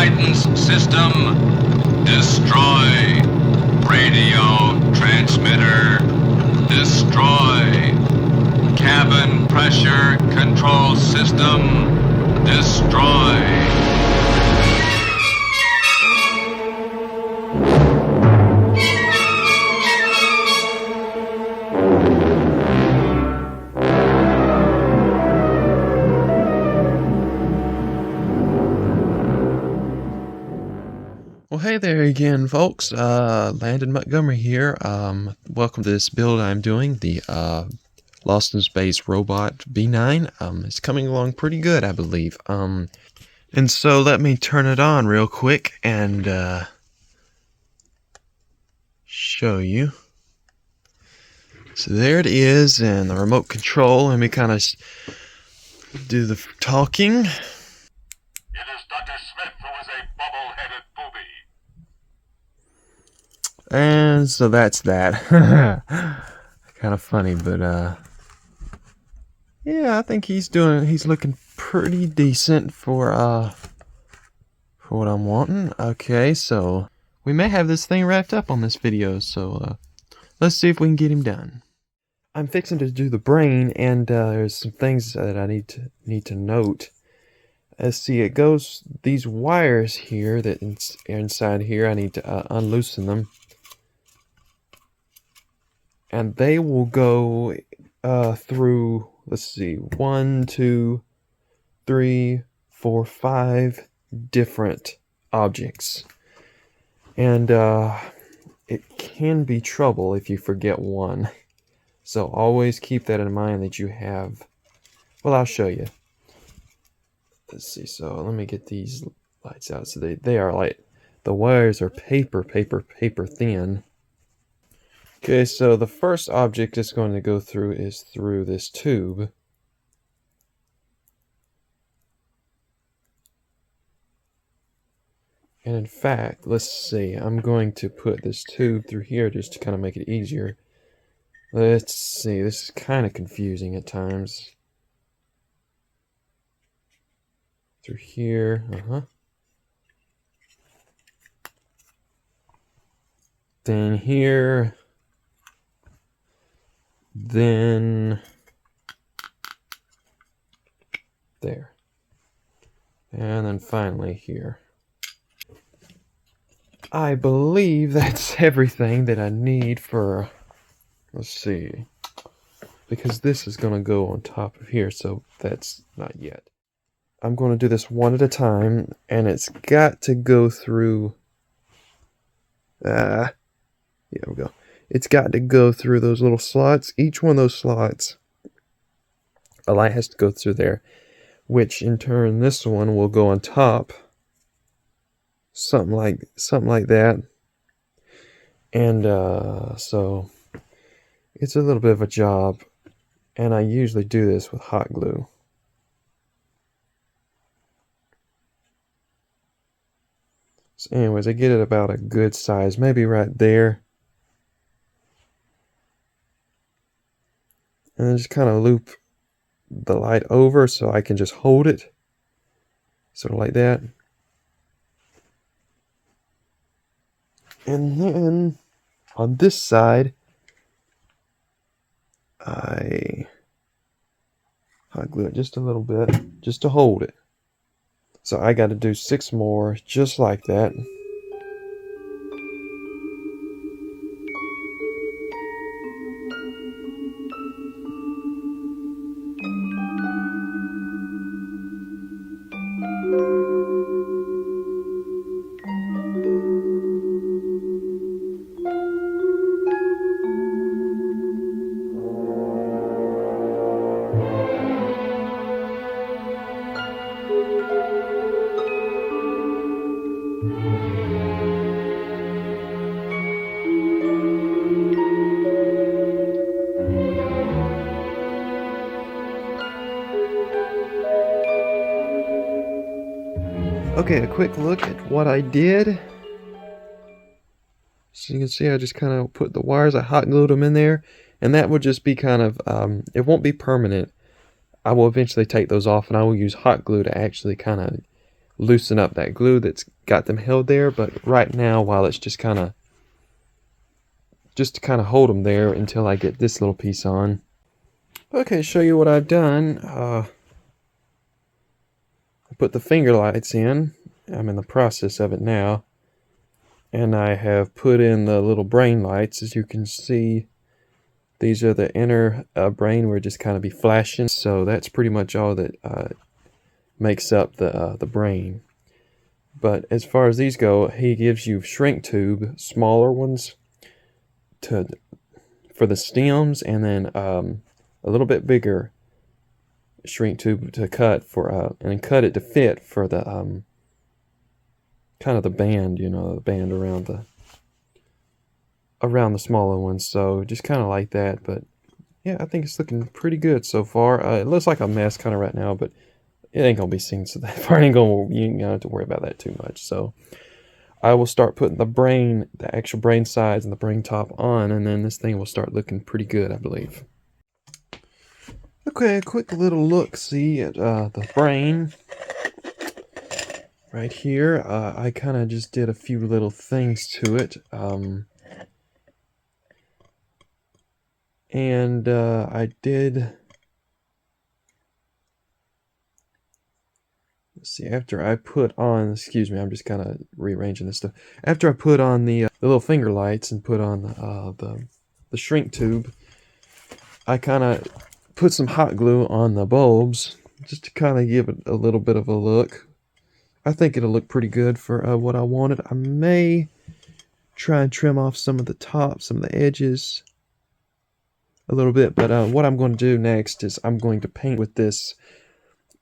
guidance system. Destroy. Radio transmitter. Destroy. Cabin pressure control system. Destroy. Well, hey there again, folks. Landon Montgomery here. Welcome to this build I'm doing, the Lost in Space Robot B9. It's coming along pretty good, I believe. And so let me turn it on real quick and show you. So there it is, and the remote control. Let me kind of do the talking. It is Dr. Smith who is a bubble-headed booby. And so that's that. Kind of funny, but yeah, I think he's looking pretty decent for what I'm wanting. Okay, so we may have this thing wrapped up on this video, so let's see if we can get him done. I'm fixing to do the brain, and there's some things that I need to note. Let's see, it goes, these wires here that are inside here, I need to unloosen them. And they will go through, let's see, 1, 2, 3, 4, 5 different objects. And it can be trouble if you forget one. So always keep that in mind that you have, well, I'll show you. Let's see, so let me get these lights out. So they are like, the wires are paper thin. Okay, so the first object it's going to go through is through this tube. And in fact, let's see, I'm going to put this tube through here just to kind of make it easier. Let's see, this is kind of confusing at times. Through here, Then here. Then there. And then finally here. I believe that's everything that I need for, let's see, because this is going to go on top of here, so that's not yet. I'm going to do this one at a time, and it's got to go through, here we go. It's got to go through those little slots. Each one of those slots, a light has to go through there, which in turn this one will go on top. Something like that. And so it's a little bit of a job, and I usually do this with hot glue. So anyways, I get it about a good size, maybe right there. And then just kind of loop the light over so I can just hold it. Sort of like that. And then on this side, I hot glue it just a little bit, just to hold it. So I got to do 6 more just like that. Okay, a quick look at what I did. So you can see I just kind of put the wires, I hot glued them in there, and that would just be kind of, it won't be permanent. I will eventually take those off, and I will use hot glue to actually kind of loosen up that glue that's got them held there. But right now, while it's just to kind of hold them there until I get this little piece on. Okay, show you what I've done. I put the finger lights in. I'm in the process of it now. And I have put in the little brain lights. As you can see, these are the inner brain where it just kind of be flashing. So that's pretty much all that makes up the brain. But as far as these go, he gives you shrink tube, smaller ones for the stems, and then a little bit bigger shrink tube to cut for and cut it to fit for the kind of the band, the band around the smaller ones. So just kind of like that. But yeah, I think it's looking pretty good so far. It looks like a mess kind of right now, but it ain't gonna be seen, so that part you ain't gonna have to worry about that too much. So I will start putting the actual brain sides and the brain top on, and then this thing will start looking pretty good, I believe. Okay, a quick little look-see at the brain. Right here, I kind of just did a few little things to it. I did... Let's see, after I put on... Excuse me, I'm just kind of rearranging this stuff. After I put on the little finger lights and put on the shrink tube, I kind of put some hot glue on the bulbs just to kind of give it a little bit of a look. I think it'll look pretty good for what I wanted. I may try and trim off some of the tops, some of the edges a little bit, but what I'm going to do next is I'm going to paint with this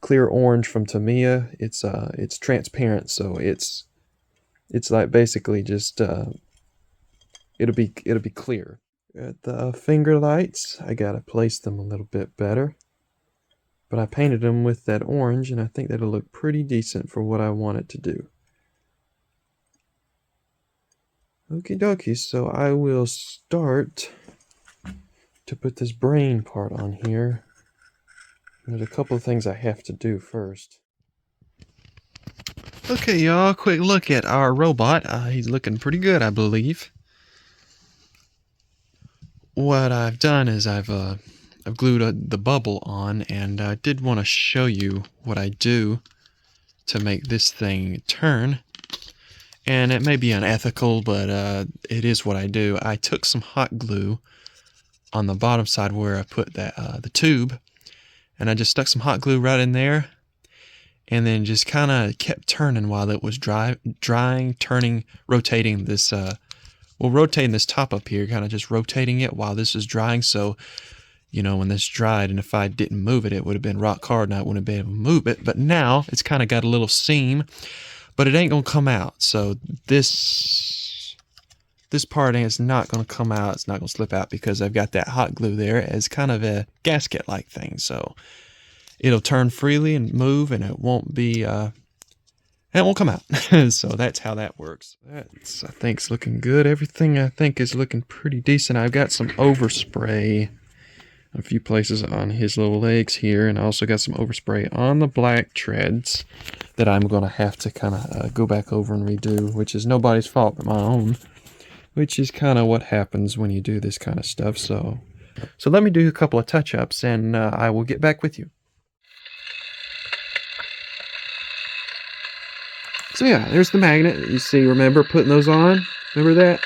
clear orange from Tamiya. It's transparent, so it's like basically just it'll be clear. At the finger lights, I gotta place them a little bit better. But I painted them with that orange, and I think that'll look pretty decent for what I want it to do. Okie dokie, so I will start to put this brain part on here. There's a couple of things I have to do first. Okay, y'all, quick look at our robot. He's looking pretty good, I believe. What I've done is I've glued the bubble on, and I did want to show you what I do to make this thing turn. And it may be unethical, but it is what I do. I took some hot glue on the bottom side where I put the tube, and I just stuck some hot glue right in there, and then just kind of kept turning while it was drying, turning, rotating this rotating this top up here, kind of just rotating it while this is drying. So when this dried, and if I didn't move it, it would have been rock hard and I wouldn't have been able to move it. But now it's kind of got a little seam, but it ain't gonna come out. So this part is not gonna come out. It's not gonna slip out because I've got that hot glue there as kind of a gasket like thing. So it'll turn freely and move, and it won't be it won't come out. So that's how that works. I think it's looking good. Everything I think is looking pretty decent. I've got some overspray a few places on his little legs here, and I also got some overspray on the black treads that I'm going to have to kind of go back over and redo, which is nobody's fault but my own, which is kind of what happens when you do this kind of stuff. So let me do a couple of touch-ups, and I will get back with you. So yeah, there's the magnet. You see, remember putting those on? Remember that?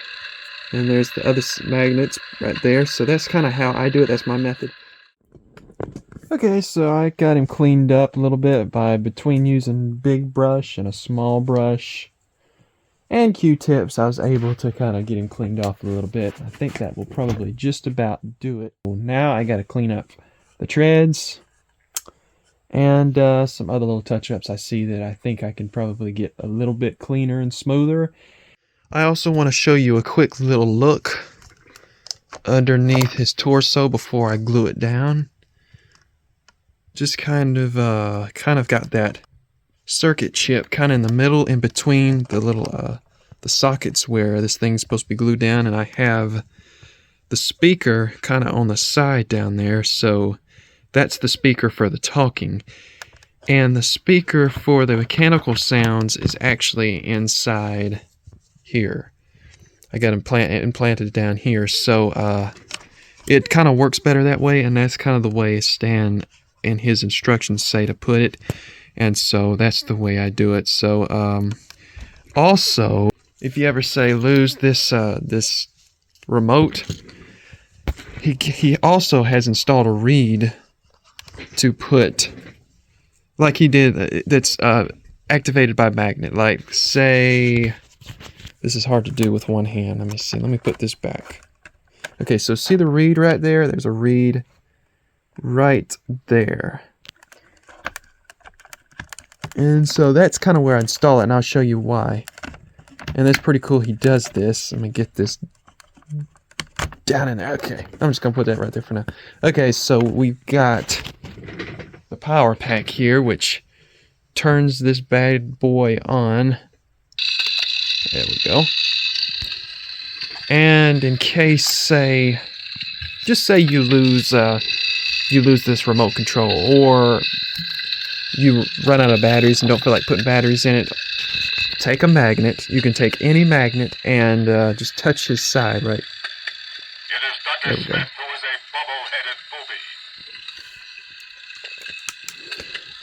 And there's the other magnets right there. So that's kind of how I do it. That's my method. Okay, so I got him cleaned up a little bit between using big brush and a small brush and Q-tips. I was able to kind of get him cleaned off a little bit. I think that will probably just about do it. Well, now I got to clean up the treads and some other little touch-ups I see that I think I can probably get a little bit cleaner and smoother. I also want to show you a quick little look underneath his torso before I glue it down. Just kind of got that circuit chip kind of in the middle, in between the little the sockets where this thing's supposed to be glued down, and I have the speaker kind of on the side down there, so that's the speaker for the talking. And the speaker for the mechanical sounds is actually inside here. I got implanted down here, so it kind of works better that way, and that's kind of the way Stan and his instructions say to put it, and so that's the way I do it. So also, if you ever say lose this this remote, he also has installed a reed to put, like he did, that's activated by magnet. Like, say, this is hard to do with one hand. Let me see. Let me put this back. Okay, so see the reed right there? There's a reed right there. And so that's kind of where I install it, and I'll show you why. And that's pretty cool he does this. Let me get this down in there. Okay, I'm just going to put that right there for now. Okay, so we've got the power pack here, which turns this bad boy on. There we go. And in case, just say you lose this remote control, or you run out of batteries and don't feel like putting batteries in it, take a magnet. You can take any magnet and just touch his side, right? It is Dr. Smith, who is a bubble-headed booby.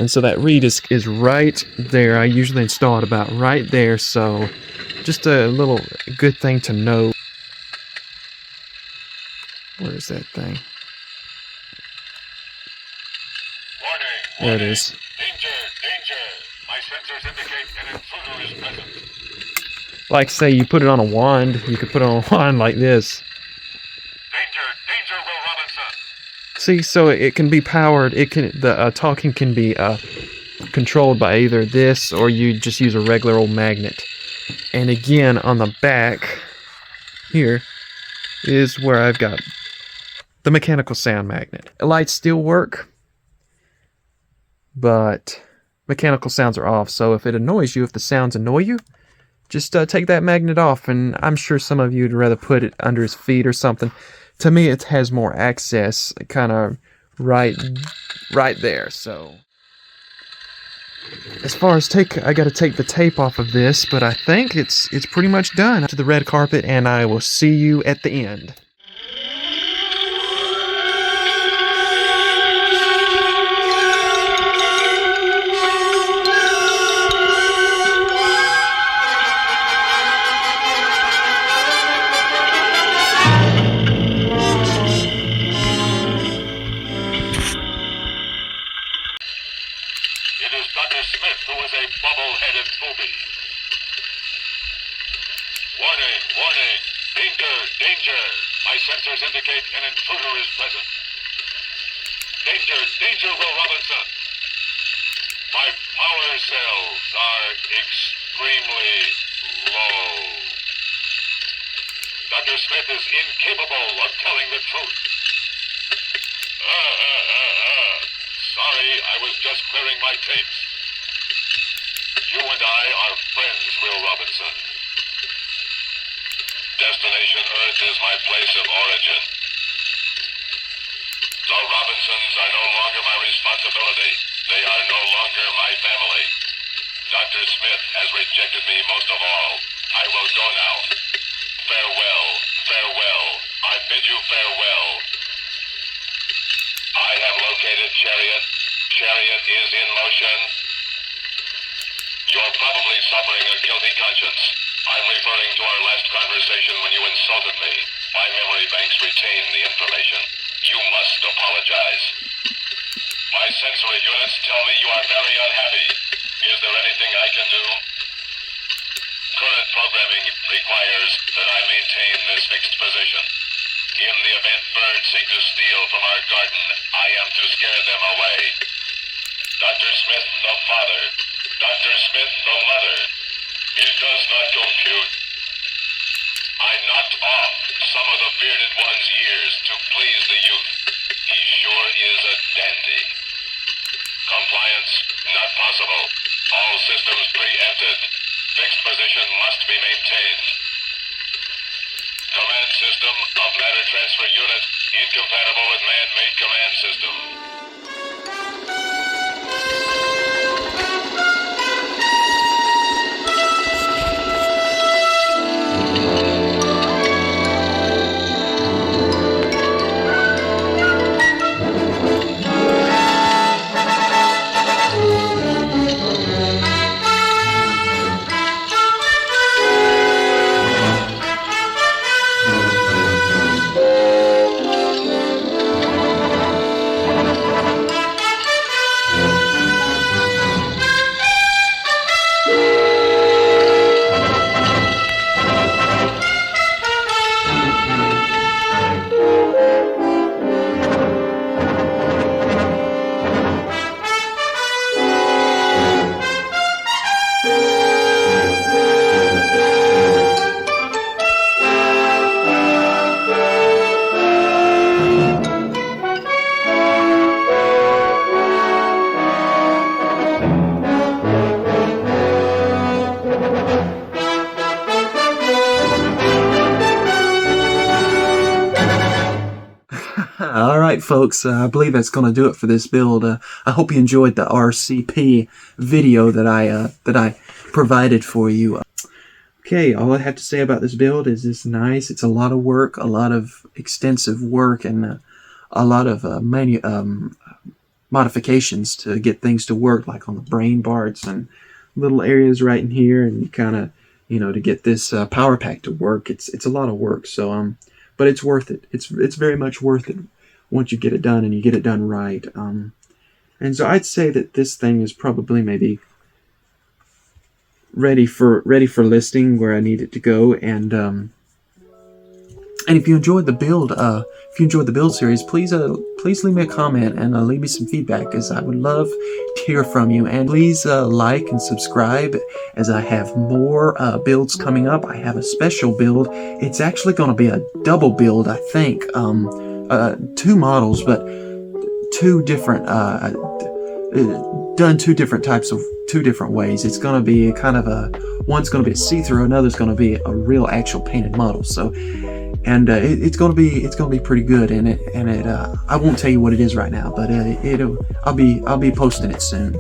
And so that reed is right there. I usually install it about right there, so just a little good thing to know. Where's that thing? Warning, There it is. Danger, danger. My sensors indicate an intruder is present. Like, say you put it on a wand, you could put it on a wand like this. Danger, danger, Will Robinson. See, so it can be powered. The talking can be controlled by either this, or you just use a regular old magnet. And again, on the back here is where I've got the mechanical sound magnet. Lights still work, but mechanical sounds are off. So if it annoys you, if the sounds annoy you, just take that magnet off. And I'm sure some of you would rather put it under his feet or something. To me, it has more access, kind of right there. So as far as I got to take the tape off of this, but I think it's pretty much done. To the red carpet, and I will see you at the end. It is Dr. Smith, who is a bubble-headed booby. Warning, warning. Danger, danger. My sensors indicate an intruder is present. Danger, danger, Will Robinson. My power cells are extremely low. Dr. Smith is incapable of telling the truth. Sorry, I was just clearing my tapes. You and I are friends, Will Robinson. Destination Earth is my place of origin. The Robinsons are no longer my responsibility. They are no longer my family. Dr. Smith has rejected me most of all. I will go now. Farewell, farewell. I bid you farewell. I have located Chariot. Chariot is in motion. You're probably suffering a guilty conscience. I'm referring to our last conversation when you insulted me. My memory banks retain the information. You must apologize. My sensory units tell me you are very unhappy. Is there anything I can do? Current programming requires that I maintain this fixed position. In the event birds seek to steal from our garden, I am to scare them away. Dr. Smith, the father. Dr. Smith, the mother. It does not compute. I knocked off some of the bearded one's ears to please the youth. He sure is a dandy. Compliance, not possible. All systems preempted. Fixed position must be maintained. Command system of matter transfer unit incompatible with man-made command system. right, folks, I believe that's going to do it for this build. I hope you enjoyed the RCP video that I provided for you. Okay, all I have to say about this build is it's nice. It's a lot of work, a lot of extensive work, and a lot of modifications to get things to work, like on the brain parts and little areas right in here, and kind of, you know, to get this power pack to work. It's a lot of work. So but it's worth it. It's very much worth it once you get it done and you get it done right. And so I'd say that this thing is probably maybe ready for listing where I need it to go. And if you enjoyed the build, series, please leave me a comment and leave me some feedback, because I would love to hear from you. And please like and subscribe, as I have more builds coming up. I have a special build. It's actually going to be a double build, I think. 2 models, but 2 different, done 2 different types of 2 different ways. It's going to be kind of one's going to be a see-through, another's going to be a real actual painted model. So, and it's going to be pretty good. And I won't tell you what it is right now, but I'll be posting it soon.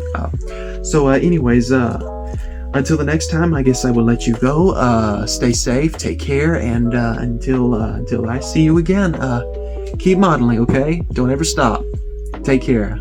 Anyways, until the next time, I guess I will let you go. Stay safe, take care, and until I see you again, keep modeling, okay? Don't ever stop. Take care.